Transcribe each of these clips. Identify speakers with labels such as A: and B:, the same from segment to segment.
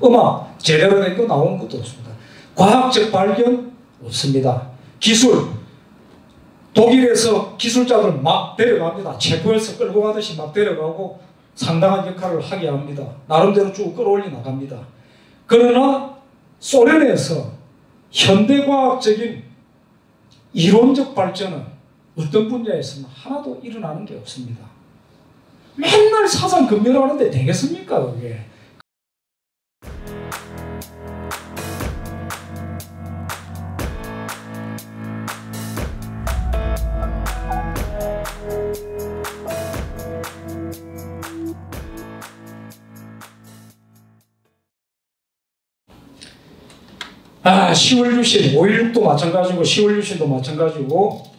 A: 음악 제대로 된 거 나오는 것도 없습니다. 과학적 발견 없습니다. 기술 독일에서 기술자들 막 데려갑니다. 체포해서 끌고 가듯이 막 데려가고 상당한 역할을 하게 합니다. 나름대로 쭉 끌어올려 나갑니다. 그러나 소련에서 현대과학적인 이론적 발전은 어떤 분야에서는 하나도 일어나는 게 없습니다. 맨날 사상 검열하는데 되겠습니까 그게? 아, 10월 유신, 5.16도 마찬가지고 10월 유신도 마찬가지고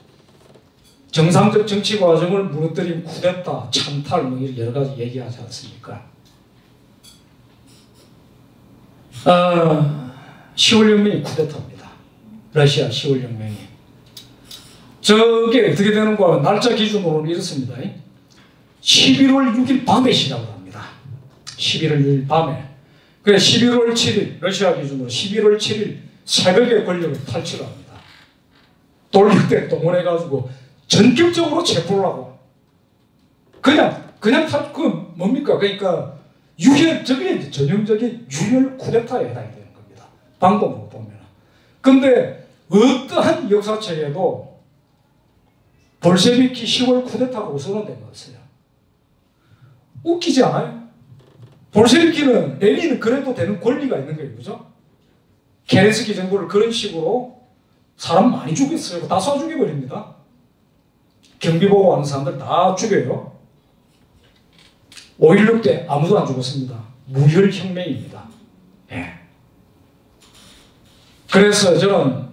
A: 정상적 정치 과정을 무너뜨린 쿠데타, 찬탈 뭐 이런 여러 가지 얘기하지 않습니까? 10월 혁명이 쿠데타입니다. 러시아 10월 혁명이. 저게 어떻게 되는가 하면 날짜 기준으로는 이렇습니다. 11월 6일 밤에 시작을 합니다. 11월 6일 밤에. 그래 11월 7일 러시아 기준으로 11월 7일 새벽에 권력을 탈취합니다. 돌격대 동원해가지고 전격적으로 체포를 하고 그냥 그 뭡니까? 그러니까 저게 이제 전형적인 유혈 쿠데타에 해당이 되는 겁니다. 방법으로 보면. 근데 어떠한 역사책에도 볼셰비키 10월 쿠데타가 우선은 거 없어요. 웃기지 않아요? 볼셰비키는 레닌은 그래도 되는 권리가 있는 거예요. 그죠? 케렌스키 정부를 그런 식으로 사람 많이 죽였어요. 다 쏴 죽여버립니다. 경비 보고 하는 사람들 다 죽여요. 5.16 때 아무도 안 죽었습니다. 무혈혁명입니다. 예. 그래서 저는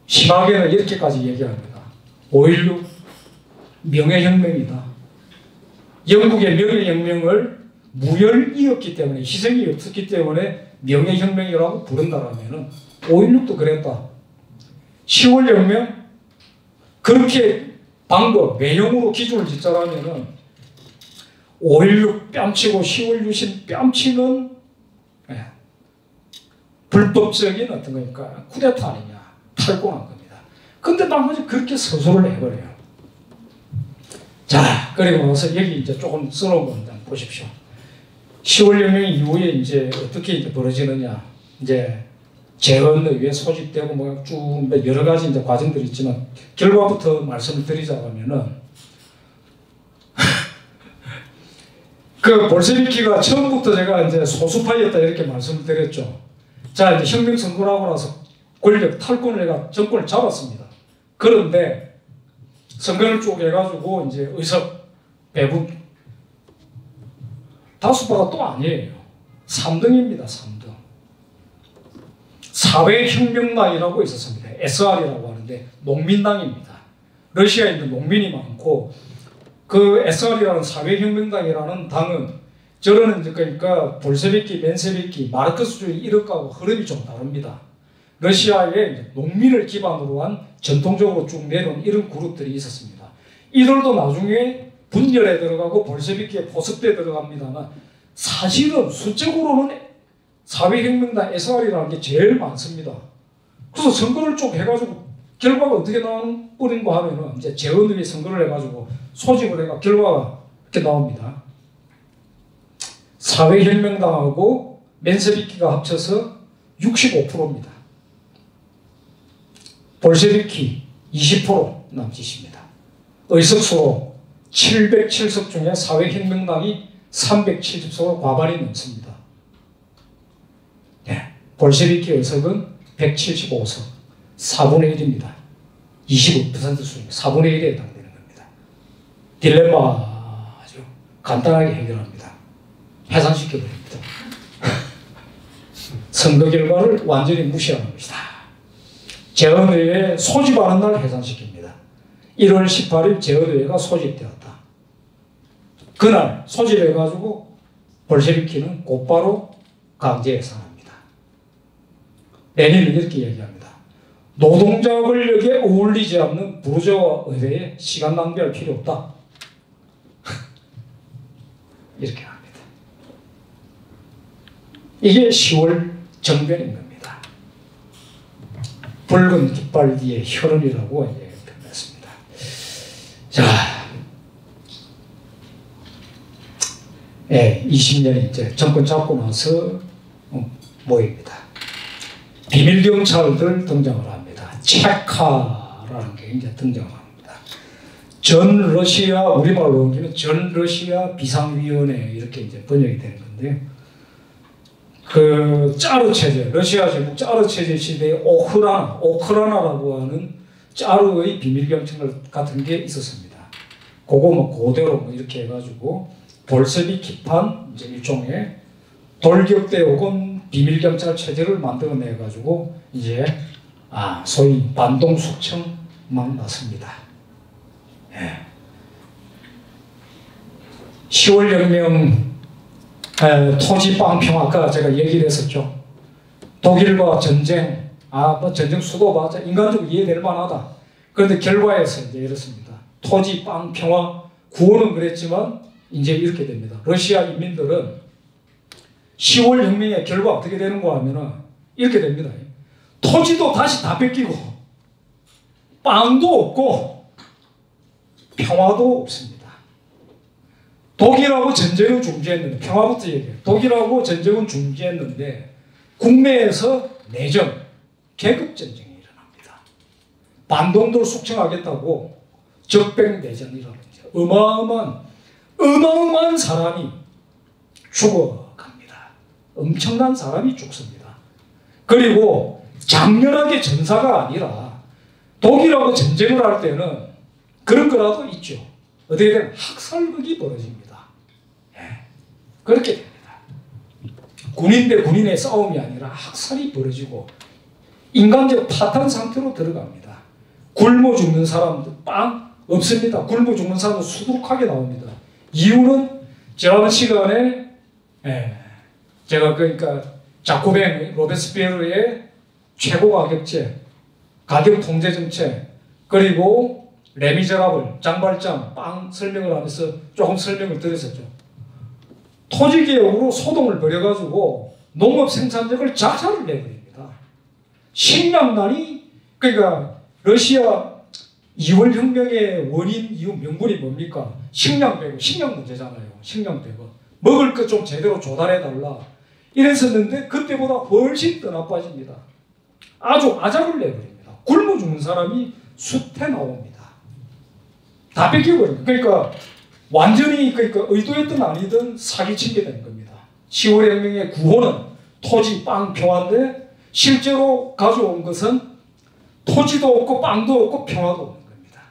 A: 심하게는 이렇게까지 얘기합니다. 5.16 명예혁명이다. 영국의 명예혁명을 무혈이었기 때문에 희생이 없었기 때문에 명예혁명이라고 부른다라면 5.16도 그랬다. 10월 혁명 그렇게 방법 외형으로 기준을 짓자라면 5.16 뺨치고 10월 유신 뺨치는 불법적인 어떤 거니까 쿠데타 아니냐 탈권한 겁니다. 근데 나머지 그렇게 서술을 해버려요. 자 그리고 나서 여기 이제 조금 써놓은 거 한번 보십시오. 10월 혁명 이후에 이제 어떻게 이제 벌어지느냐. 이제 재헌의회 소집되고 뭐 쭉 여러 가지 이제 과정들이 있지만 결과부터 말씀을 드리자면은 그 볼셰비키가 처음부터 제가 이제 소수파였다 이렇게 말씀을 드렸죠. 자 이제 혁명 성공하고 나서 권력 탈권을 해가 정권을 잡았습니다. 그런데 선거를 쭉 해가지고 이제 의석 배분 다수파가 또 아니에요. 3등입니다. 3등. 사회혁명당이라고 있었습니다. SR이라고 하는데 농민당입니다. 러시아에 있는 농민이 많고 그 SR이라는 사회혁명당이라는 당은 저는 이제 그러니까 볼셰비키, 멘세비키, 마르크스주의 이력하고 흐름이 좀 다릅니다. 러시아에 농민을 기반으로 한 전통적으로 쭉 내려온 이런 그룹들이 있었습니다. 이들도 나중에 분열에 들어가고 볼셰비키에 포섭대에 들어갑니다만 사실은 수적으로는 사회혁명당 SR이라는 게 제일 많습니다. 그래서 선거를 쭉 해가지고 결과가 어떻게 나오는 거 하면은 이제 재헌의회 선거를 해가지고 소집을 해가 결과가 이렇게 나옵니다. 사회혁명당하고 멘세비키가 합쳐서 65%입니다. 볼셰비키 20% 남짓입니다. 의석수로 707석 중에 사회혁명당이 370석으로 과반이 넘습니다. 네. 볼셰비키 의석은 175석, 4분의 1입니다. 25% 수준, 4분의 1에 해당되는 겁니다. 딜레마 아주 간단하게 해결합니다. 해산시켜버립니다. 선거 결과를 완전히 무시하는 것이다. 재헌의회 소집하는 날 해산시킵니다. 1월 18일 재헌의회가 소집되었다. 그날 소집해가지고 볼셰비키는 곧바로 강제 해산합니다. 레닌은 이렇게 얘기합니다. 노동자 권력에 어울리지 않는 부르주아 의회에 시간 낭비할 필요 없다. 이렇게 합니다. 이게 10월 정변인 겁니다. 붉은 깃발 뒤에 혈흔이라고 이제 표현했습니다. 자, 20년이 이제 정권 잡고 나서 모입니다. 비밀경찰들 등장을 합니다. 체카라는 게 이제 등장을 합니다. 전 러시아, 우리말로 옮기면 전 러시아 비상위원회 이렇게 이제 번역이 되는 건데, 그 짜르 체제, 러시아 제국 짜르 체제 시대에 오크라나라고 하는 짜르의 비밀경찰 같은 게 있었습니다. 그거 뭐 그대로 뭐 이렇게 해가지고 볼세비키판 이제 일종의 돌격대 혹은 비밀경찰 체제를 만들어내가지고 이제 소위 반동숙청 막 났습니다. 10월 혁명 토지 빵평 아까 제가 얘기를 했었죠. 독일과 전쟁, 뭐 전쟁 수도 맞아 인간적으로 이해될 만하다. 그런데 결과에서 이제 이렇습니다. 토지 빵 평화 구호는 그랬지만 이제 이렇게 됩니다. 러시아 인민들은 10월 혁명의 결과 어떻게 되는가 하면은 이렇게 됩니다. 토지도 다시 다 뺏기고 빵도 없고 평화도 없습니다. 독일하고 전쟁은 중지했는데, 평화부터 얘기해요. 독일하고 전쟁은 중지했는데 국내에서 내전, 계급전쟁이 일어납니다. 반동들 숙청하겠다고 적백내전이라는 어마어마한 사람이 죽어갑니다. 엄청난 사람이 죽습니다. 그리고 장렬하게 전사가 아니라 독일하고 전쟁을 할 때는 그런 거라도 있죠. 어떻게 되면 학살극이 벌어집니다. 그렇게 됩니다. 군인 대 군인의 싸움이 아니라 학살이 벌어지고 인간적 파탄 상태로 들어갑니다. 굶어 죽는 사람들 빵 없습니다. 굶어 죽는 사람은 수두룩하게 나옵니다. 이유는 지난 시간에 제가 그러니까 자코뱅 로베스피에르의 최고 가격제, 가격 통제 정책, 그리고 레미제라블 장발장 빵 설명을 하면서 조금 설명을 드렸었죠. 토지개혁으로 소동을 벌여가지고 농업 생산력을 자살을 내버립니다. 식량난이, 그러니까 러시아 2월 혁명의 원인, 이유, 명분이 뭡니까? 식량 빼고, 식량 문제잖아요. 식량 빼고. 먹을 것 좀 제대로 조달해달라. 이랬었는데 그때보다 훨씬 더 나빠집니다. 아주 아작을 내버립니다. 굶어 죽는 사람이 숱해 나옵니다. 다 뺏겨버립니다. 그러니까 완전히 의도했든 아니든 사기친 게 된 겁니다. 10월 혁명의 구호는 토지 빵 평화인데 실제로 가져온 것은 토지도 없고 빵도 없고 평화도 없는 겁니다.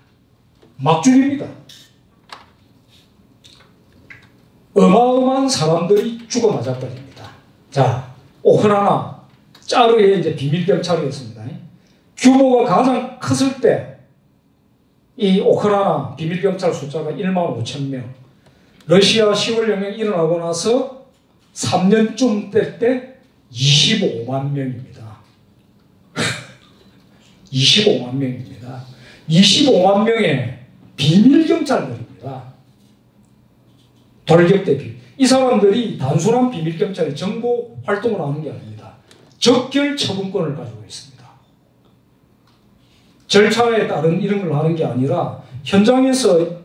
A: 막 죽입니다. 어마어마한 사람들이 죽어 맞아버립니다. 자, 오크라나 짜르의 이제 비밀경찰이었습니다. 규모가 가장 컸을 때 이 오크라나 비밀경찰 숫자가 15,000명. 러시아 10월 혁명이 일어나고 나서 3년쯤 될 때 25만 명입니다. 25만 명입니다. 25만 명의 비밀경찰들입니다. 돌격대 비밀. 이 사람들이 단순한 비밀경찰의 정보 활동을 하는 게 아닙니다. 적결 처분권을 가지고 있습니다. 절차에 따른 이런 걸 하는 게 아니라 현장에서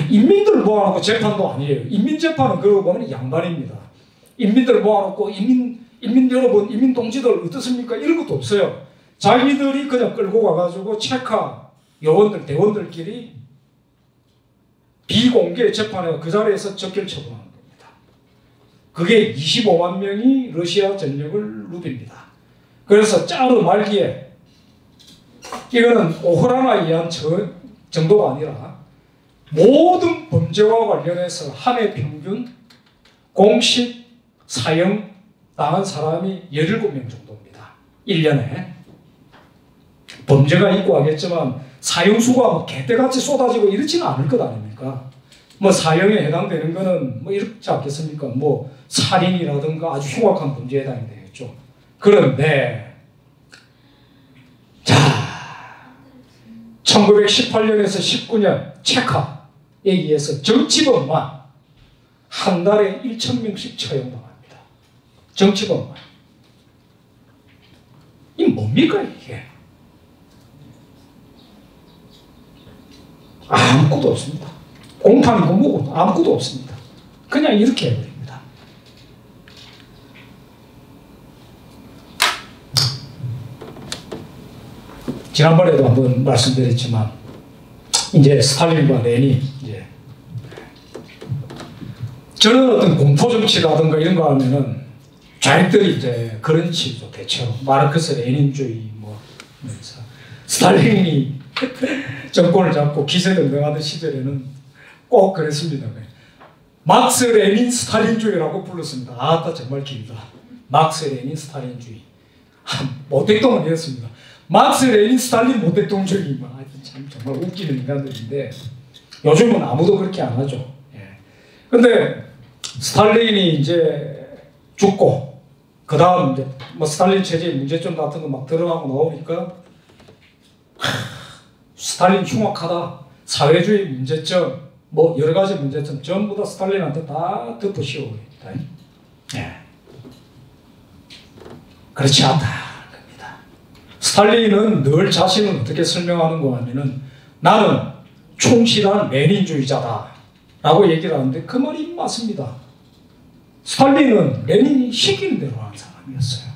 A: 인민들을 모아놓고 재판도 아니에요. 인민재판은 그러고 보면 양반입니다. 인민들을 모아놓고 인민 여러분, 인민 동지들 어떻습니까? 이런 것도 없어요. 자기들이 그냥 끌고 가가지고 체카 요원들, 대원들끼리 비공개 재판에 그 자리에서 적결 처분하는 겁니다. 그게 25만 명이 러시아 전력을 누빕니다. 그래서 짜르 말기에 이거는 오크라나에 의한 정도가 아니라 모든 범죄와 관련해서 한 해 평균 공식 사형 당한 사람이 17명 정도입니다. 1년에. 범죄가 있고 하겠지만 사형수가 뭐 개떼같이 쏟아지고 이렇지는 않을 것 아닙니까? 뭐 사형에 해당되는 거는 뭐 이렇지 않겠습니까? 뭐 살인이라든가 아주 흉악한 범죄에 해당이 되겠죠. 그런데 자, 1918년에서 19년 체카에 의해서 정치범만 한 달에 1,000명씩 처형당합니다. 정치가 뭐예요? 이 뭡니까 이게? 아무것도 없습니다. 공판이고 뭐고 아무것도 없습니다. 그냥 이렇게 해버립니다. 지난번에도 한번 말씀드렸지만 이제 스탈린과 레닌 이제 저는 어떤 공포 정치라든가 이런 거 하면은 좌익들이 이제 그런 식이죠. 대체로 마르크스 레닌주의 뭐 스탈린이 정권을 잡고 기세등등하던 시절에는 꼭 그랬습니다. 막스 레닌 스탈린주의라고 불렀습니다. 아따 정말 길다. 막스 레닌 스탈린주의. 모택동은 이랬습니다. 막스 레닌 스탈린 모택동주의. 참 정말 웃기는 인간들인데 요즘은 아무도 그렇게 안 하죠. 그런데 스탈린이 이제 죽고 그 다음 이제 뭐 스탈린 체제의 문제점 같은 거 막 들어가고 나오니까 스탈린 흉악하다, 사회주의 문제점, 뭐 여러 가지 문제점 전부 다 스탈린한테 다 덮어 씌워버립니다. 그렇지 않다는 겁니다. 스탈린은 늘 자신을 어떻게 설명하는 거 하면은 나는 충실한 레닌주의자다 라고 얘기를 하는데 그 말이 맞습니다. 스탈린은 레닌이 시키는 대로 하는 사람이었어요.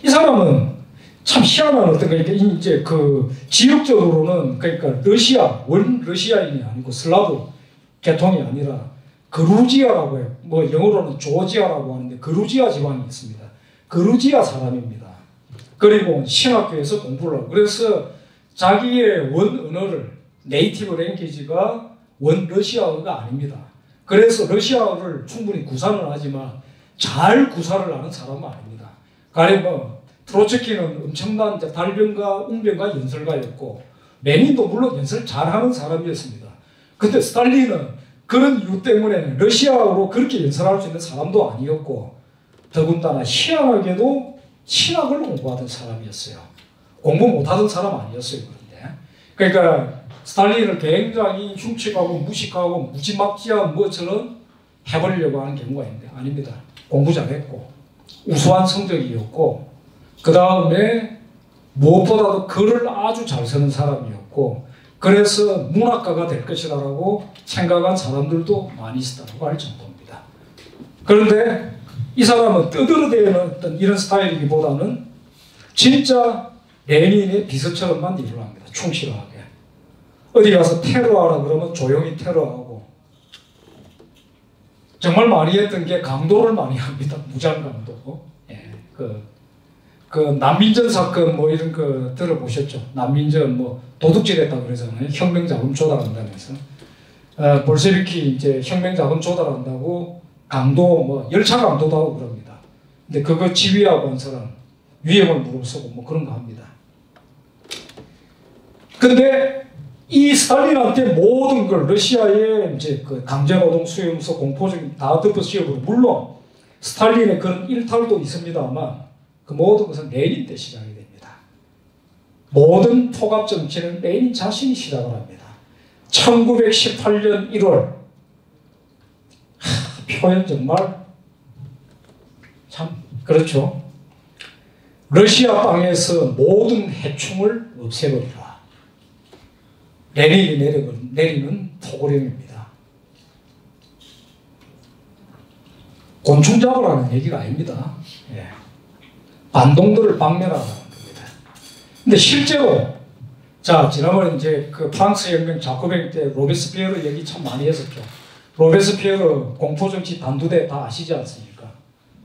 A: 이 사람은 참 희한한 어떤 그러니까 이제 그 지역적으로는 그러니까 원 러시아인이 아니고 슬라브 계통이 아니라 그루지아라고 해요. 뭐 영어로는 조지아라고 하는데 그루지아 지방이 있습니다. 그루지아 사람입니다. 그리고 신학교에서 공부를 하고 그래서 자기의 원 언어를 네이티브 랭귀지가 원 러시아어가 아닙니다. 그래서 러시아어를 충분히 구사는 하지만 잘 구사를 하는 사람은 아닙니다. 가령 뭐 트로츠키는 엄청난 달변가, 웅변가 연설가였고 레닌도 물론 연설 잘하는 사람이었습니다. 근데 스탈린은 그런 이유 때문에 러시아어로 그렇게 연설할 수 있는 사람도 아니었고 더군다나 희한하게도 신학을 공부하던 사람이었어요. 공부 못하던 사람 아니었어요. 그런데 그러니까 스탈린을 굉장히 흉측하고 무식하고 무지막지한 것처럼 해버리려고 하는 경우가 있는데 아닙니다. 공부 잘했고 우수한 성적이었고 그 다음에 무엇보다도 글을 아주 잘 쓰는 사람이었고 그래서 문학가가 될 것이라고 생각한 사람들도 많이 있었다고 할 정도입니다. 그런데 이 사람은 떠들어대는 어떤 이런 스타일이기보다는 진짜 레닌의 비서처럼만 일을 합니다. 충실하게. 어디 가서 테러하라 그러면 조용히 테러하고 정말 많이 했던 게 강도를 많이 합니다. 무장강도. 그 난민전 사건 뭐 이런 거 들어보셨죠? 난민전 뭐 도둑질했다 그러잖아요. 혁명 자금 조달한다면서. 볼셰비키 이제 혁명 자금 조달한다고 강도 뭐 열차 강도도 하고 그럽니다. 근데 그거 지휘하고 한 사람 위험을 무릅쓰고 뭐 그런 거 합니다. 근데 이 스탈린한테 모든 걸 러시아의 이제 그 강제노동 수용소 공포적인 다 덮어씌우고 물론 스탈린의 그런 일탈도 있습니다만 그 모든 것은 레닌 때 시작이 됩니다. 모든 폭압 정치는 레닌 자신이 시작을 합니다. 1918년 1월 표현 정말 참 그렇죠. 러시아 땅에서 모든 해충을 없애버리라. 레닌이 내리는 포고령입니다. 곤충 잡으라는 얘기가 아닙니다. 반동들을 박멸하라는 겁니다. 근데 실제로 자 지난번에 이제 그 프랑스 혁명 자코뱅 때 로베스피에르 얘기 참 많이 했었죠. 로베스피에르 공포정치 단두대 다 아시지 않습니까?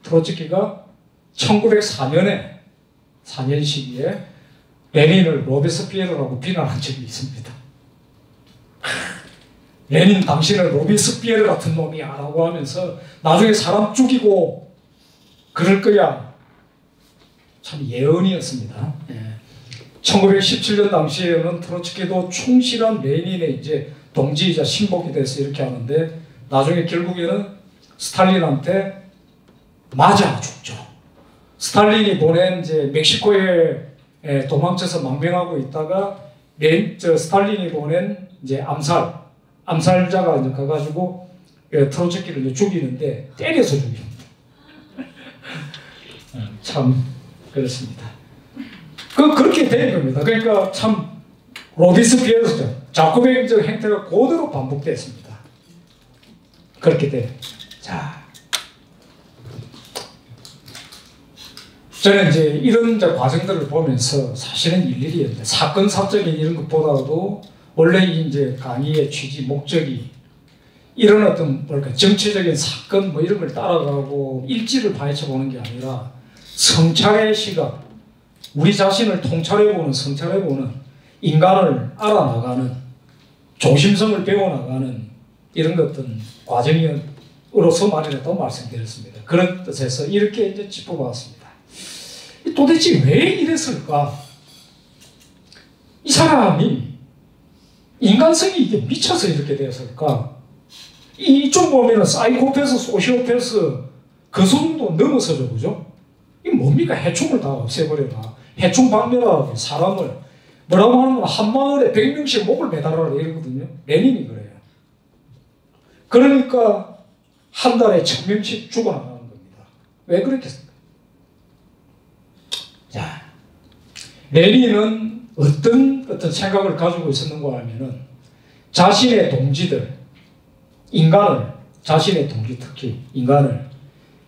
A: 트로츠키가 1904년에 4년 시기에 레닌을 로베스피에르라고 비난한 적이 있습니다. 레닌 당신은 로베스피에르 같은 놈이야 라고 하면서 나중에 사람 죽이고 그럴 거야. 참 예언이었습니다. 1917년 당시에는 트로츠키도 충실한 레닌의 이제 동지이자 신복이 돼서 이렇게 하는데 나중에 결국에는 스탈린한테 맞아 죽죠. 스탈린이 보낸 이제 멕시코에 도망쳐서 망명하고 있다가 스탈린이 보낸 이제 암살자가 이제 가가지고 트로츠키를 이제 죽이는데 때려서 죽입니다. 참 그렇습니다. 그렇게 된 겁니다. 그러니까 참 로비스피에르죠. 자코베인적 행태가 그대로 반복됐습니다. 그렇게 돼. 자, 저는 이제 이런 과정들을 보면서 사실은 일일이 사건 사적인 이런 것보다도 원래 이제 강의의 취지 목적이 이런 어떤 뭐랄까 정치적인 사건 뭐 이런 걸 따라가고 일지를 파헤쳐 보는 게 아니라 성찰의 시각, 우리 자신을 통찰해보는 성찰해보는 인간을 알아나가는 조심성을 배워나가는 이런 어떤 과정으로서 마련했다고 말씀드렸습니다. 그런 뜻에서 이렇게 이제 짚어봤습니다. 도대체 왜 이랬을까? 이 사람이 인간성이 이게 미쳐서 이렇게 되었을까? 이쪽 보면은 사이코패스, 소시오패스 그 정도 넘어서죠, 그죠? 이게 뭡니까? 해충을 다 없애버려라. 해충 박멸하라고 사람을 뭐라고 하는 건 한 마을에 100명씩 목을 매달아라 이러거든요. 레닌이 그래요. 그러니까 한 달에 1000명씩 죽어나가는 겁니다. 왜 그렇겠습니까? 자, 레닌은 어떤 생각을 가지고 있었는가 하면은 자신의 동지들, 인간을, 자신의 동지 특히 인간을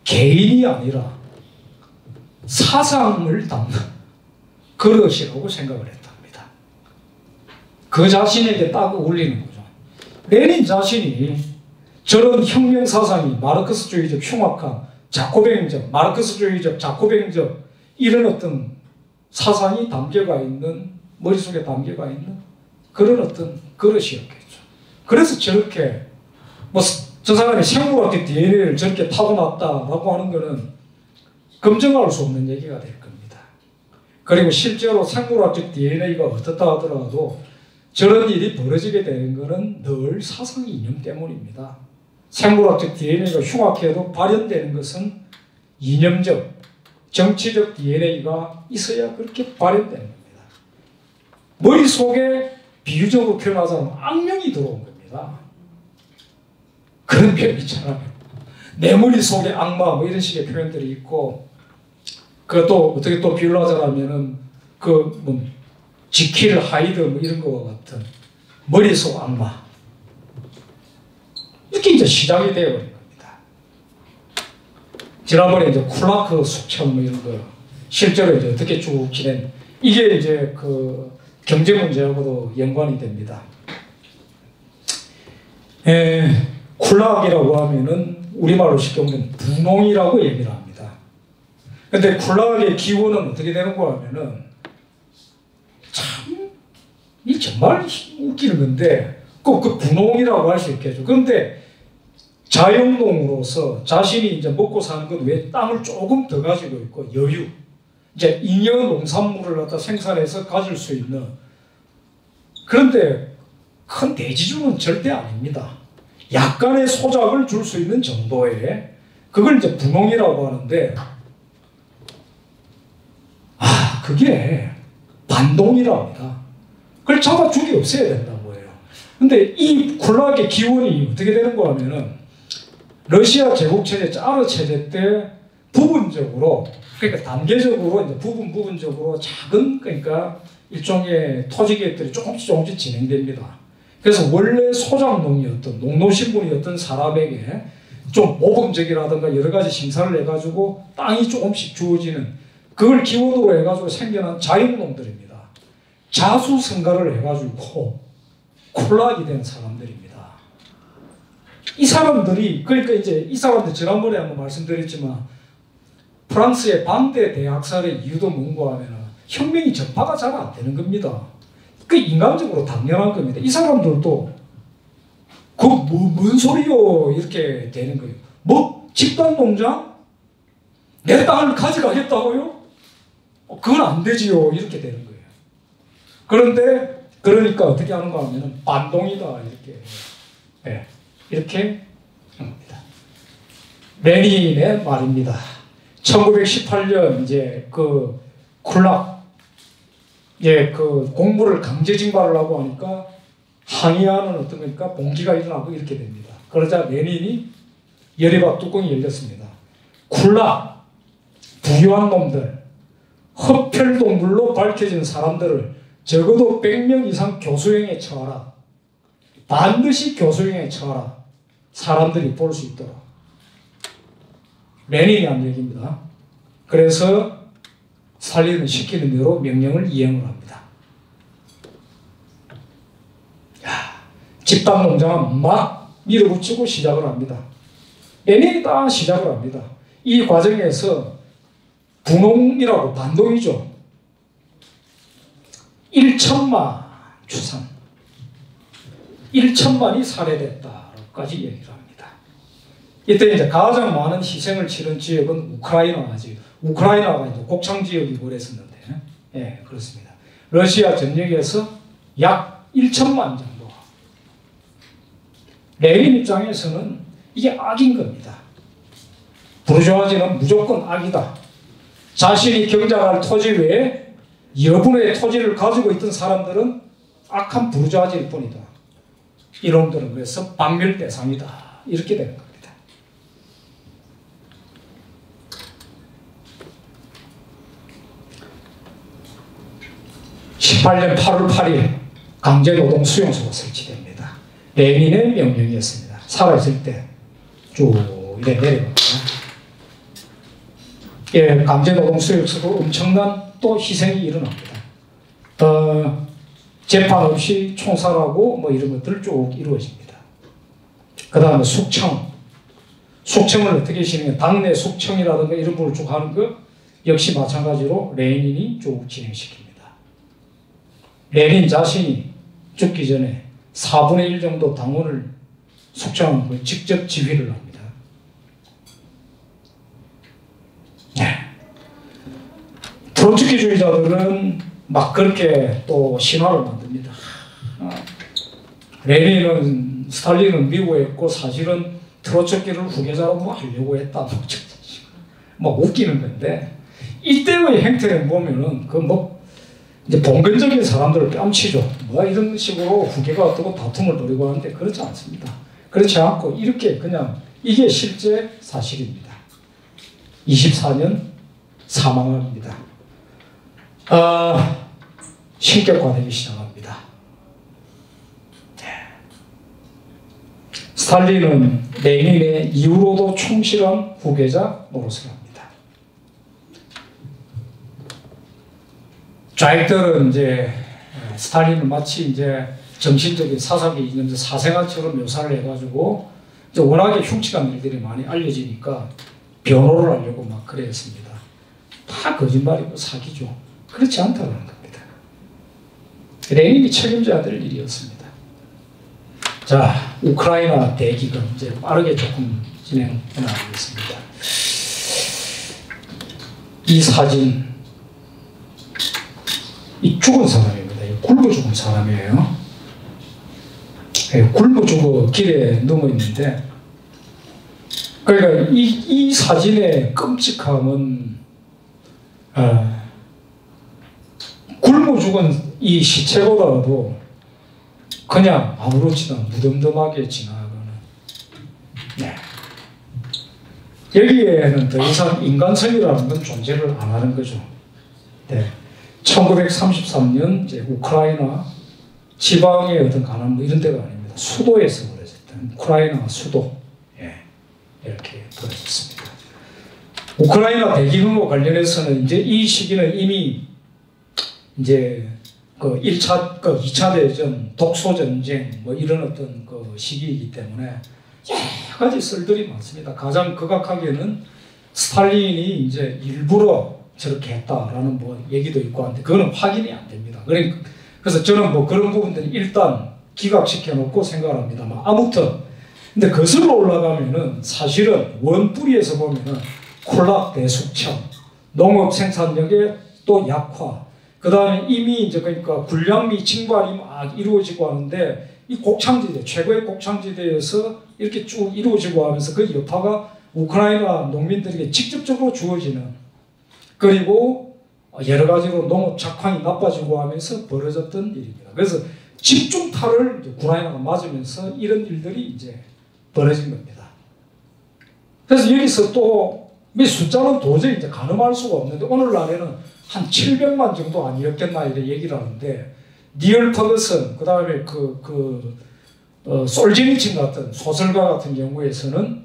A: 개인이 아니라 사상을 담는 그릇이라고 생각을 했답니다. 그 자신에게 딱 어울리는 거죠. 레닌 자신이 저런 혁명 사상이 마르크스주의적 흉악함, 자코뱅적, 마르크스주의적 자코뱅적 이런 어떤 사상이 담겨가 있는, 머릿속에 담겨가 있는 그런 어떤 그릇이었겠죠. 그래서 저렇게 저 사람이 생물학적 DNA를 저렇게 타고났다라고 하는 것은 검증할 수 없는 얘기가 될 겁니다. 그리고 실제로 생물학적 DNA가 어떻다 하더라도 저런 일이 벌어지게 되는 것은 늘 사상 이념 때문입니다. 생물학적 DNA가 흉악해도 발현되는 것은 이념적, 정치적 DNA가 있어야 그렇게 발현되는 겁니다. 머릿속에 비유적으로 표현하자면 악령이 들어온 겁니다. 그런 표현 있잖아요. 내 머릿속에 악마 뭐 이런 식의 표현들이 있고 그것도 어떻게 또 비유를 하자면은 지킬 하이드 뭐 이런 거와 같은 머릿속 악마 이렇게 이제 시작이 되어버린 겁니다. 지난번에 이제 쿨라크 숙청 뭐 이런 거 실제로 이제 어떻게 쭉 지낸 이게 이제 그 경제 문제하고도 연관이 됩니다. 쿨락이라고 하면은 우리말로 쉽게 보면 분홍이라고 얘기를 합니다. 근데 쿨락의 기원은 어떻게 되는가 하면은 참, 이 정말 웃기는 건데 그 분홍이라고 할 수 있겠죠. 그런데 자영농으로서 자신이 이제 먹고 사는 것 외에 땅을 조금 더 가지고 있고 여유, 이제 잉여 농산물을 갖다 생산해서 가질 수 있는 그런데 큰 대지주는 절대 아닙니다. 약간의 소작을 줄 수 있는 정도의 그걸 이제 분홍이라고 하는데 그게 반동이랍니다. 그걸 잡아 죽이 없애야 된다고 해요. 근데 이 쿨락의 기원이 어떻게 되는가 하면은 러시아 제국체제, 짜르 체제 때 부분적으로 그러니까 단계적으로 이제 부분적으로 작은 그러니까 일종의 토지개혁들이 조금씩 진행됩니다. 그래서 원래 소작농이었던 농노신분이었던 사람에게 좀 모범적이라든가 여러 가지 심사를 해가지고 땅이 조금씩 주어지는 그걸 기원으로 해가지고 생겨난 자영농들입니다. 자수성가를 해가지고 콜락이 된 사람들입니다. 이 사람들이 그러니까 이제 이 사람들 지난번에 한번 말씀드렸지만 프랑스의 반대 대학살의 이유도 뭔가 하면 혁명이 전파가 잘 안 되는 겁니다. 그 인간적으로 당연한 겁니다. 이 사람들도 뭔 소리요 이렇게 되는 거예요. 뭐 집단 농장? 내 땅을 가져가겠다고요? 그건 안 되지요 이렇게 되는 거예요. 그런데 그러니까 어떻게 하는가 하면 반동이다 이렇게 이렇게 합니다. 레닌의 말입니다. 1918년 이제 그 쿨락 그 공부를 강제 징발을 하고 하니까 항의하는 어떤 거니까 봉기가 일어나고 이렇게 됩니다. 그러자 레닌이 열애박 뚜껑이 열렸습니다. 쿨락 부유한 놈들, 흡혈동물로 밝혀진 사람들을 적어도 100명 이상 교수형에 처하라. 반드시 교수형에 처하라. 사람들이 볼 수 있도록. 레닌이 한 얘기입니다. 그래서 스탈린은 시키는 대로 명령을 이행을 합니다. 집단 농장은 막 밀어붙이고 시작을 합니다. 레닌이 다 시작을 합니다. 이 과정에서 분홍이라고 반동이죠. 1천만 추산, 1천만이 살해됐다까지 얘기를 합니다. 이때 이제 가장 많은 희생을 치른 지역은 우크라이나지. 우크라이나가 이제 곡창 지역이 그랬었는데, 예, 그렇습니다. 러시아 전역에서 약 1천만 정도. 레닌 입장에서는 이게 악인 겁니다. 부르주아지는 무조건 악이다. 자신이 경작할 토지 외에 여분의 토지를 가지고 있던 사람들은 악한 부르주아지일 뿐이다. 이놈들은 그래서 박멸 대상이다. 이렇게 되는 겁니다. 18년 8월 8일 강제노동 수용소가 설치됩니다. 레닌의 명령이었습니다. 살아있을 때 쭉 이래 내려갑니다. 예, 강제노동 수용소도 엄청난 또 희생이 일어납니다. 재판 없이 총살하고 뭐 이런 것들 쭉 이루어집니다. 그 다음에 숙청. 숙청을 어떻게 진행해? 당내 숙청이라든가 이런 부분을 쭉 하는 것 역시 마찬가지로 레닌이 쭉 진행시킵니다. 레닌 자신이 죽기 전에 4분의 1 정도 당원을 숙청하는 걸 직접 지휘를 합니다. 네. 트로츠키주의자들은 막 그렇게 또 신화를 만듭니다. 레닌은 스탈린은 미워했고 사실은 트로츠키를 후계자로 뭐 하려고 했다. 뭐 웃기는 건데 이때의 행태를 보면은 그 뭐 이제 봉건적인 사람들을 뺨치죠. 뭐 이런 식으로 후계가 어떻고 다툼을 벌이고 하는데 그렇지 않습니다. 그렇지 않고 이렇게 그냥 이게 실제 사실입니다. 24년 사망합니다. 신격화되기 시작합니다. 스탈린은 레닌의 이후로도 충실한 후계자 노릇을 합니다. 좌익들은 이제 스탈린을 마치 이제 정신적인 사사기 이념 사생아처럼 묘사를 해가지고 이제 워낙에 흉측한 일들이 많이 알려지니까 변호를 하려고 막 그랬습니다. 다 거짓말이고 사기죠. 그렇지 않다는 겁니다. 레닌이 책임져야 될 일이었습니다. 자, 우크라이나 대기금 이제 빠르게 조금 진행해 나가겠습니다. 이 사진, 이 죽은 사람입니다. 굶어 죽은 사람이에요. 굶어 죽어 길에 누워 있는데, 그러니까 이 사진의 끔찍함은 굶어 죽은 이 시체보다도 그냥 아무렇지도 않게 무덤덤하게 지나가는. 네. 여기에는 더 이상 인간성이라는 건 존재를 안 하는 거죠. 네. 1933년 이제 우크라이나 지방의 어떤 가난 뭐 이런 데가 아닙니다. 수도에서 벌어졌던 우크라이나 수도. 예. 이렇게 벌어졌습니다. 우크라이나 대기금과 관련해서는 이제 이 시기는 이미 이제 그 2차 대전, 독소전쟁, 뭐 이런 어떤 그 시기이기 때문에 여러 가지 썰들이 많습니다. 가장 극악하게는 스탈린이 이제 일부러 저렇게 했다라는 뭐 얘기도 있고 한데 그거는 확인이 안 됩니다. 그래서 저는 뭐 그런 부분들은 일단 기각시켜 놓고 생각을 합니다만 아무튼 근데 거슬러 올라가면은 사실은 원뿌리에서 보면은 콜락 대숙청, 농업 생산력의 또 약화, 그 다음에 이미 이제 그러니까 군량미 징발이 막 이루어지고 하는데 이 곡창지대, 최고의 곡창지대에서 이렇게 쭉 이루어지고 하면서 그 여파가 우크라이나 농민들에게 직접적으로 주어지는, 그리고 여러 가지로 농업 작황이 나빠지고 하면서 벌어졌던 일입니다. 그래서 집중타를 우크라이나가 맞으면서 이런 일들이 이제 벌어진 겁니다. 그래서 여기서 또 이 숫자는 도저히 이제 가늠할 수가 없는데 오늘날에는 한 700만 정도 아니었겠나 이렇게 얘기를 하는데 니얼 퍼거슨 그다음에 솔제니친 같은 소설가 같은 경우에서는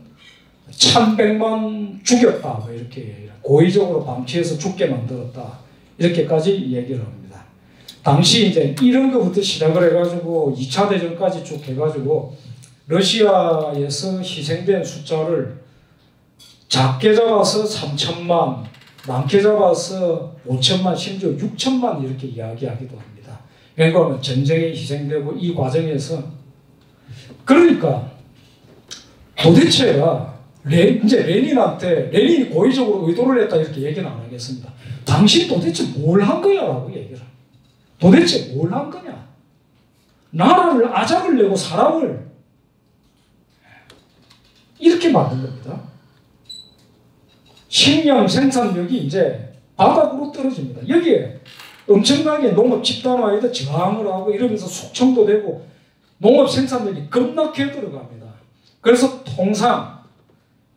A: 1100만 죽였다 뭐 이렇게 고의적으로 방치해서 죽게 만들었다 이렇게까지 얘기를 합니다. 당시 이제 이런 것부터 시작을 해가지고 2차 대전까지 쭉 해가지고 러시아에서 희생된 숫자를 작게 잡아서 3천만, 많게 잡아서 5천만, 심지어 6천만 이렇게 이야기하기도 합니다. 그러니까 전쟁에 희생되고 이 과정에서 그러니까 도대체가 이제 레닌이 고의적으로 의도를 했다 이렇게 얘기는 안 하겠습니다. 당신 도대체 뭘 한 거야? 라고 얘기를 합니다. 도대체 뭘 한 거냐? 나라를 아작을 내고 사람을 이렇게 만든 겁니다. 식량 생산력이 이제 바닥으로 떨어집니다. 여기에 엄청나게 농업 집단화에도 저항을 하고 이러면서 숙청도 되고 농업 생산력이 급락해 들어갑니다. 그래서 통상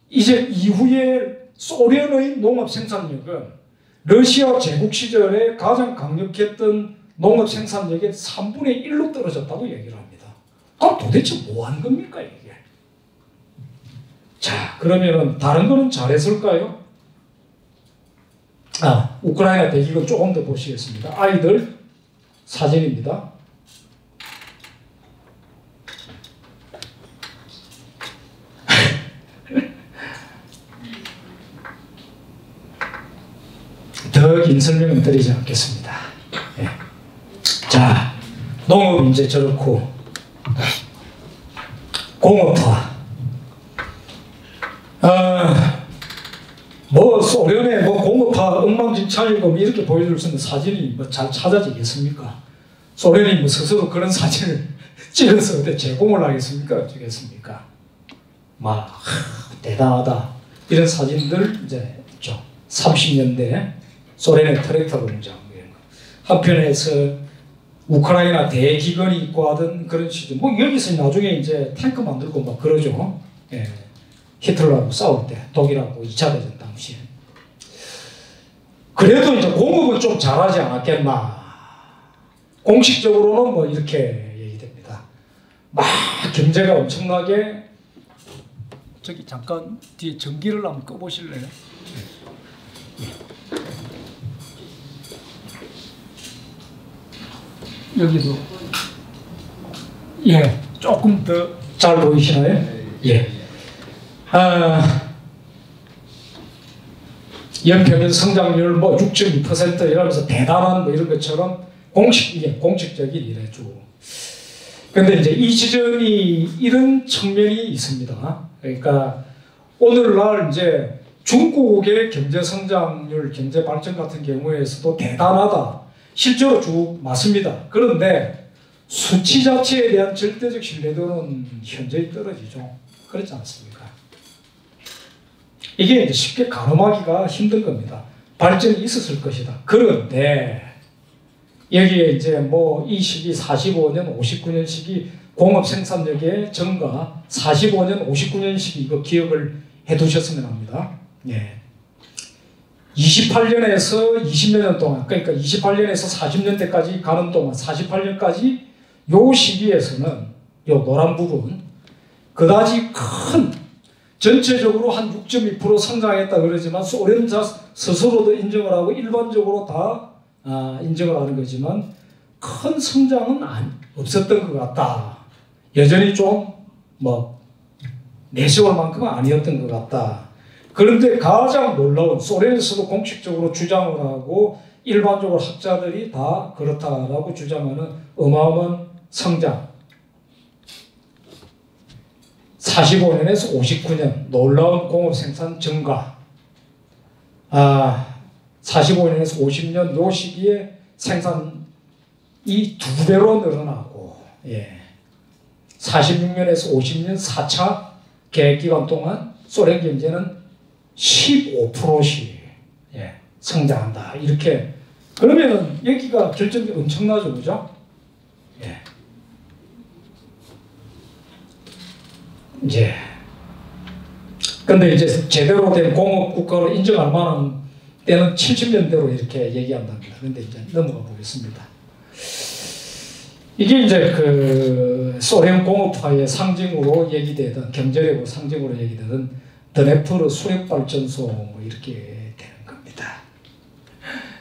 A: 이제 이후에 소련의 농업 생산력은 러시아 제국 시절에 가장 강력했던 농업 생산력의 3분의 1로 떨어졌다고 얘기를 합니다. 그럼 도대체 뭐 한 겁니까 이게? 자, 그러면은 다른 거는 잘했을까요? 우크라이나 대기권 조금 더 보시겠습니다. 아이들 사진입니다. 더 긴 설명은 드리지 않겠습니다. 네. 자, 농업 이제 저렇고 공업화. 뭐 소련의 뭐 공업화 엉망진창이고 이렇게 보여줄 수 있는 사진이 뭐 잘 찾아지겠습니까? 소련이 뭐 스스로 그런 사진을 찍어서 어디 제공을 하겠습니까? 주겠습니까? 막 대단하다 이런 사진들 이제 있죠. 30년대 소련의 트랙터 공장 이런 거. 한편에서 우크라이나 대기근이 있고 하던 그런 시절. 뭐 여기서 나중에 이제 탱크 만들고 막 그러죠. 예. 히틀러하고 싸울 때 독일하고 2차 대전 당시에. 그래도 이제 공업은 좀 잘하지 않았겠나. 공식적으로는 뭐 이렇게 얘기됩니다. 막 경제가 엄청나게. 저기 잠깐 뒤에 전기를 한번 꺼보실래요? 여기도 예 조금 더 잘 보이시나요? 예. 연평균 성장률 뭐 6.2% 이러면서 대단한 뭐 이런 것처럼 공식적인 이래주. 근데 이제 이 지점이 이런 측면이 있습니다. 그러니까 오늘날 이제 중국의 경제 성장률, 경제 발전 같은 경우에서도 대단하다. 실제로 쭉 맞습니다. 그런데 수치 자체에 대한 절대적 신뢰도는 현저히 떨어지죠. 그렇지 않습니까? 이게 이제 쉽게 가늠하기가 힘든 겁니다. 발전이 있었을 것이다. 그런데 여기에 이제 뭐 이 시기 45년, 59년 시기 공업 생산력의 증가, 45년, 59년 시기 이거 기억을 해두셨으면 합니다. 예. 28년에서 20년 동안, 그러니까 28년에서 40년대까지 가는 동안, 48년까지 요 시기에서는 요 노란 부분 그다지 큰 전체적으로 한 6.2% 성장했다 그러지만 소련자 스스로도 인정을 하고 일반적으로 다 인정을 하는 거지만 큰 성장은 없었던 것 같다. 여전히 좀 뭐 내세울 만큼은 아니었던 것 같다. 그런데 가장 놀라운 소련에서도 공식적으로 주장을 하고 일반적으로 학자들이 다 그렇다라고 주장하는 어마어마한 성장. 45년에서 59년 놀라운 공업 생산 증가. 45년에서 50년 요 시기에 생산이 2배로 늘어나고, 예. 46년에서 50년 4차 계획기간 동안 소련 경제는 15%씩 예, 성장한다. 이렇게. 그러면은 여기가 결정이 엄청나죠. 그죠? 예. 이제 근데 이제 제대로 된 공업 국가로 인정할 만한 때는 70년대로 이렇게 얘기한답니다. 그런데 이제 넘어가 보겠습니다. 이게 이제 그 소련 공업화의 상징으로 얘기되던, 경제력의 상징으로 얘기되던 드네프르 수력발전소 뭐 이렇게 되는 겁니다.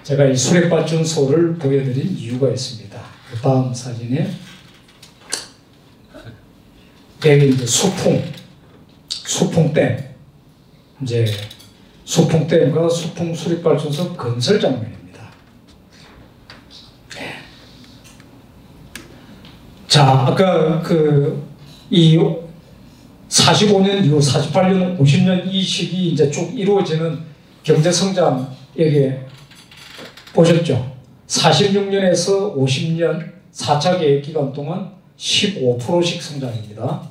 A: 제가 이 수력발전소를 보여드린 이유가 있습니다. 그 다음 사진에 여기 이제 수풍댐, 이제 수풍댐과 수풍 수력발전소 건설 장면입니다. 자, 아까 이 45년 이후 48년, 50년 이 시기 이제 쭉 이루어지는 경제 성장 여기 보셨죠? 46년에서 50년 4차 계획 기간 동안 15%씩 성장입니다.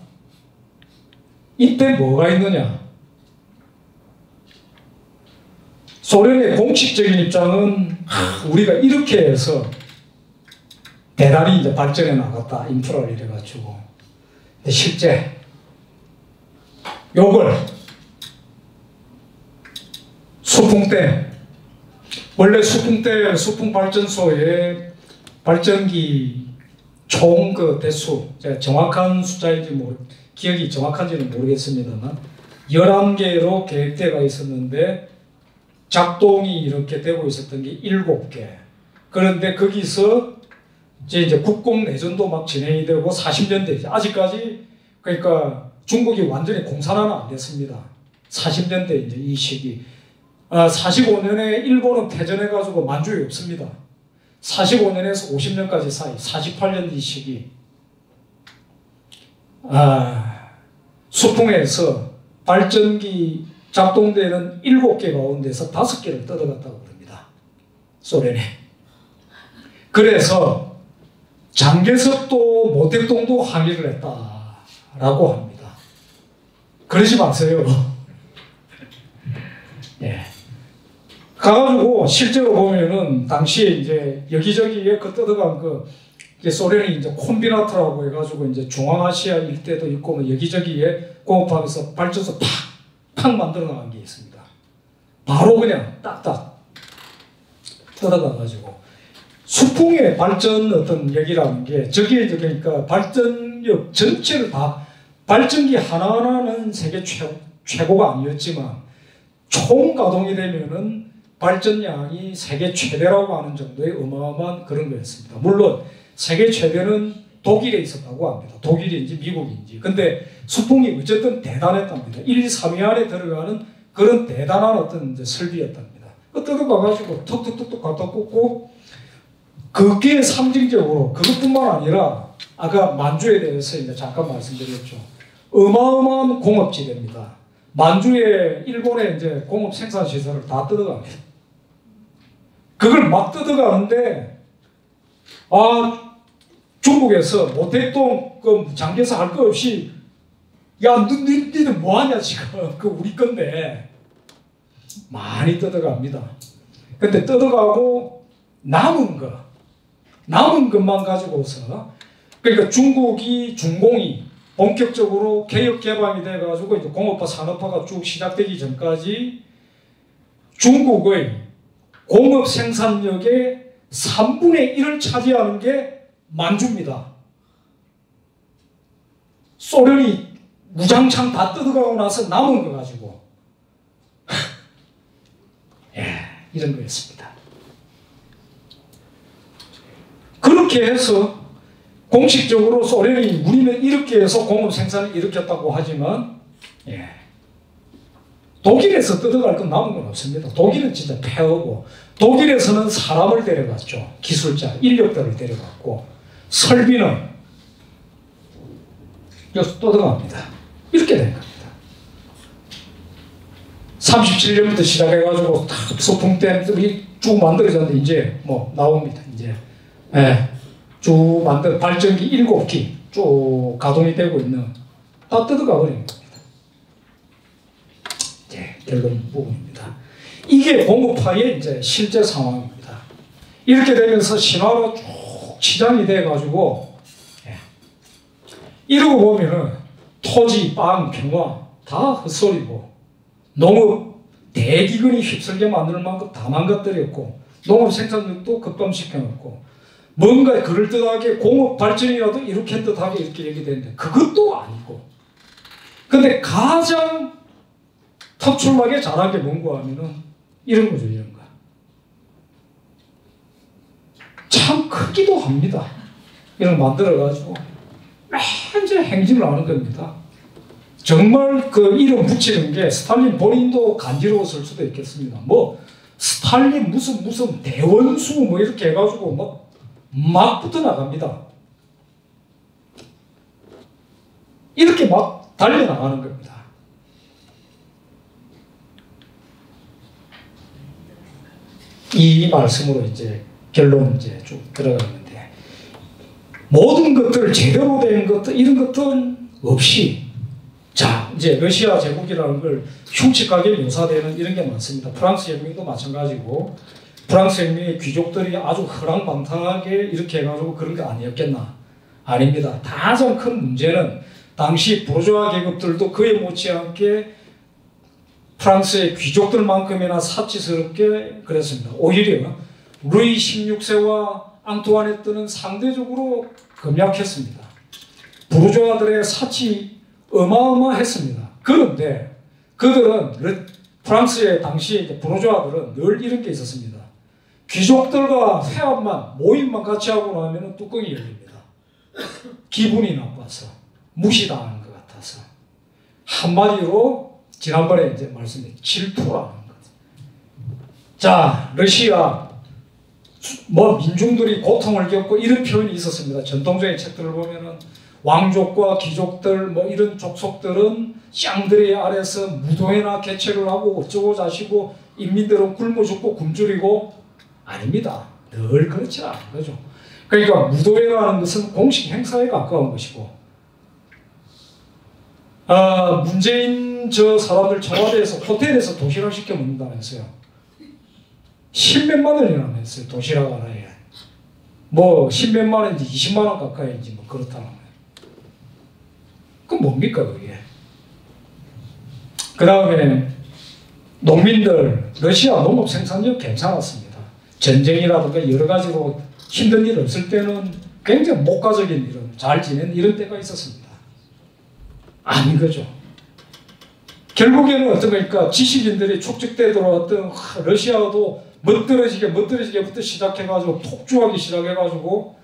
A: 이때 뭐가 있느냐? 소련의 공식적인 입장은 우리가 이렇게 해서 대단히 이제 발전해 나갔다. 인프라를 이래가지고. 근데 실제 요걸 수풍댐, 원래 수풍댐, 수풍발전소의 발전기 총 그 대수, 제가 정확한 숫자인지 기억이 정확한지는 모르겠습니다만 11개로 계획대가 있었는데 작동이 이렇게 되고 있었던 게 7개. 그런데 거기서 이제 국공 내전도 막 진행이 되고 40년대 아직까지 그러니까 중국이 완전히 공산화는 안 됐습니다. 40년대 이제 이 시기. 45년에 일본은 패전해가지고 만주에 없습니다. 45년에서 50년까지 사이, 48년 이 시기. 수풍에서 발전기 작동되는 7개 가운데서 5개를 뜯어갔다고 그럽니다. 소련에. 그래서 장개석도 모택동도 항의를 했다라고 합니다. 그러지 마세요. 예. 가가지고 실제로 보면은 당시에 이제 여기저기에 그 뜯어간 소련이 이제 콤비나트라고 해가지고 이제 중앙아시아 일대도 있고 뭐 여기저기에 공업하면서 발전소 팍 만들어 나간 게 있습니다. 바로 그냥 딱딱 뜯어가가지고. 수풍의 발전 어떤 얘기라는 게 저기에 그러니까 발전력 전체를 다 발전기 하나하나는 세계 최고가 아니었지만 총 가동이 되면은 발전량이 세계 최대라고 하는 정도의 어마어마한 그런 거였습니다. 물론 세계 최대는 독일에 있었다고 합니다. 독일인지 미국인지. 근데 수풍이 어쨌든 대단했답니다. 1, 2, 3위 안에 들어가는 그런 대단한 어떤 이제 설비였답니다. 뜯어가가지고 톡톡톡톡 갖다 꽂고 그게 상징적으로 그것뿐만 아니라 아까 만주에 대해서 이제 잠깐 말씀드렸죠. 어마어마한 공업지대입니다. 만주에 일본의 이제 공업 생산 시설을 다 뜯어갑니다. 그걸 막 뜯어가는데 중국에서 모택동 장개서 할 거 없이 야 니들 뭐하냐 지금 그 우리 건데 많이 뜯어갑니다. 근데 뜯어가고 남은 것만 가지고서 그러니까 중공이 본격적으로 개혁 개방이 돼가지고 이제 공업화 산업화가 쭉 시작되기 전까지 중국의 공업 생산력의 3분의 1을 차지하는 게 만주입니다. 소련이 무장창 다 뜯어가고 나서 남은 거 가지고 이런 거였습니다. 그렇게 해서 공식적으로 소련이 우리는 이렇게 해서 공업 생산을 일으켰다고 하지만 독일에서 뜯어갈 건 남은 건 없습니다. 독일은 진짜 폐허고 독일에서는 사람을 데려갔죠. 기술자, 인력들을 데려갔고 설비는 여기서 뜯어갑니다. 이렇게 된 겁니다. 37년부터 시작해가지고 소풍댐 쭉 만들어졌는데 이제 뭐 나옵니다. 이제 쭉 만든 발전기 7기 쭉 가동이 되고 있는 다 뜯어가 버린 겁니다. 결론 부분입니다. 이게 공업화의 이제 실제 상황입니다. 이렇게 되면서 신화로 쭉 치장이 돼가지고 이러고 보면은 토지, 빵, 평화 다 헛소리고 농업 대기근이 휩쓸게 만들 만큼 다 망가뜨렸고 농업 생산력도 급감시켜놓고 뭔가 그럴듯하게 공업 발전이라도 이렇게 듯하게 이렇게 얘기되는데 그것도 아니고 근데 가장 특출나게 잘한 게 뭔가 하면은 이런 거죠. 이런 거. 참 크기도 합니다. 이런 거 만들어가지고 이제 행진을 하는 겁니다. 정말 그 이름 붙이는 게 스탈린 본인도 간지러웠을 수도 있겠습니다. 뭐 스탈린 무슨 대원수 뭐 이렇게 해가지고 막 붙어 나갑니다. 이렇게 막 달려나가는 겁니다. 이 말씀으로 이제 결론 이제 쭉 들어가는데 모든 것들 제대로 된 것들 이런 것들은 없이 자 이제 러시아 제국이라는 걸 흉측하게 묘사되는 이런 게 많습니다. 프랑스 혁명도 마찬가지고 프랑스 혁명의 귀족들이 아주 허랑방탕하게 이렇게 해가지고 그런 게 아니었겠나? 아닙니다. 가장 큰 문제는 당시 부르주아 계급들도 그에 못지않게 프랑스의 귀족들만큼이나 사치스럽게 그랬습니다. 오히려 루이 16세와 앙투아네트는 상대적으로 금약했습니다. 부르주아들의 사치 어마어마했습니다. 그런데 그들은 프랑스의 당시 부르주아들은 늘 이런 게 있었습니다. 귀족들과 회합만 모임만 같이 하고 나면 뚜껑이 열립니다. 기분이 나빠서 무시당하는 것 같아서 한마디로 지난번에 이제 말씀드린 질투라는 것. 자, 러시아 민중들이 고통을 겪고 이런 표현이 있었습니다. 전통적인 책들을 보면은 왕족과 귀족들 이런 족속들은 쌍들의 아래서 무도회나 개최를 하고 어쩌고 자시고 인민들은 굶어 죽고 굶주리고 아닙니다. 늘 그렇지 않은 거죠. 그러니까 무도회라는 것은 공식 행사에 가까운 것이고 문재인 저 사람들 청와대에서 호텔에서 도시락 시켜 먹는다면서요. 10몇만 원이나 했어요. 도시락 하나에. 10몇만 원인지 20만 원 가까이인지 그렇다는 거예요. 그건 뭡니까 그게. 그 다음에 농민들 러시아 농업 생산력 괜찮았습니다. 전쟁이라든가 여러 가지로 힘든 일 없을 때는 굉장히 목가적인 일은 잘 지낸 이런 때가 있었습니다. 아닌 거죠. 결국에는 어떤 거니까 지식인들이 축적돼 들어왔던 러시아도 멋들어지게부터 시작해가지고 폭주하기 시작해가지고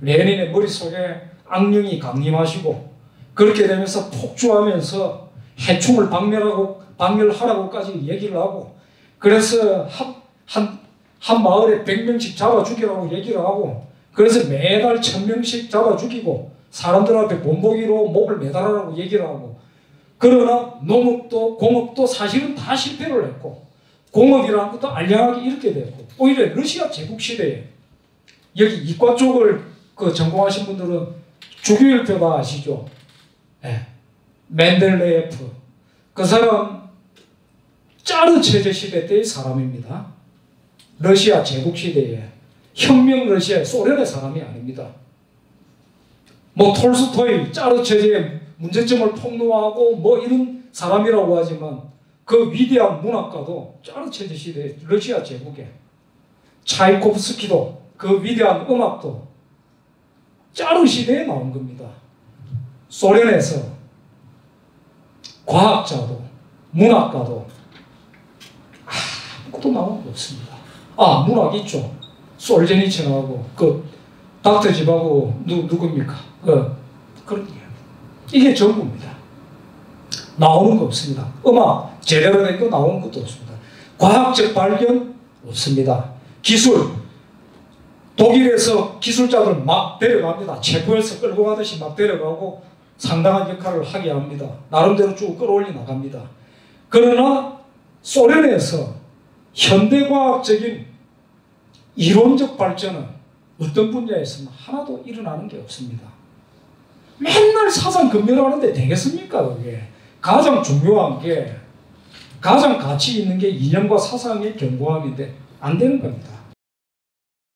A: 레닌의 머릿속에 악령이 강림하시고 그렇게 되면서 폭주하면서 해충을 박멸하라고까지 얘기를 하고 그래서 한 마을에 100명씩 잡아 죽이라고 얘기를 하고 그래서 매달 1000명씩 잡아 죽이고 사람들 앞에 본보기로 목을 매달으라고 얘기를 하고 그러나 공업도 사실은 다 실패를 했고 공업이라는 것도 알량하게 이렇게 됐고 오히려 러시아 제국시대에 여기 이과 쪽을 전공하신 분들은 주기율표가 아시죠? 네. 멘델레예프 그 사람 짜르 체제 시대 때의 사람입니다. 러시아 제국시대에 혁명 러시아 소련의 사람이 아닙니다. 톨스토이 짜르 체제의 문제점을 폭로하고 이런 사람이라고 하지만 그 위대한 문학가도 짜르 체제 시대 러시아 제국에 차이코프스키도 그 위대한 음악도 짜르 시대에 나온 겁니다. 소련에서 과학자도 문학가도 아무것도 나온 게 없습니다. 문학 있죠. 솔제니츠하고 닥터집하고 누굽니까? 그런 게 이게 전부입니다. 나오는 거 없습니다. 음악 제대로 된 거 나오는 것도 없습니다. 과학적 발견 없습니다. 기술 독일에서 기술자들 막 데려갑니다. 체포해서 끌고 가듯이 막 데려가고 상당한 역할을 하게 합니다. 나름대로 쭉 끌어올려 나갑니다. 그러나 소련에서 현대과학적인 이론적 발전은 어떤 분야에서는 하나도 일어나는 게 없습니다. 맨날 사상 검열하는데 되겠습니까? 그게 가장 중요한 게 가장 가치 있는 게 이념과 사상의 견고함인데 안 되는 겁니다.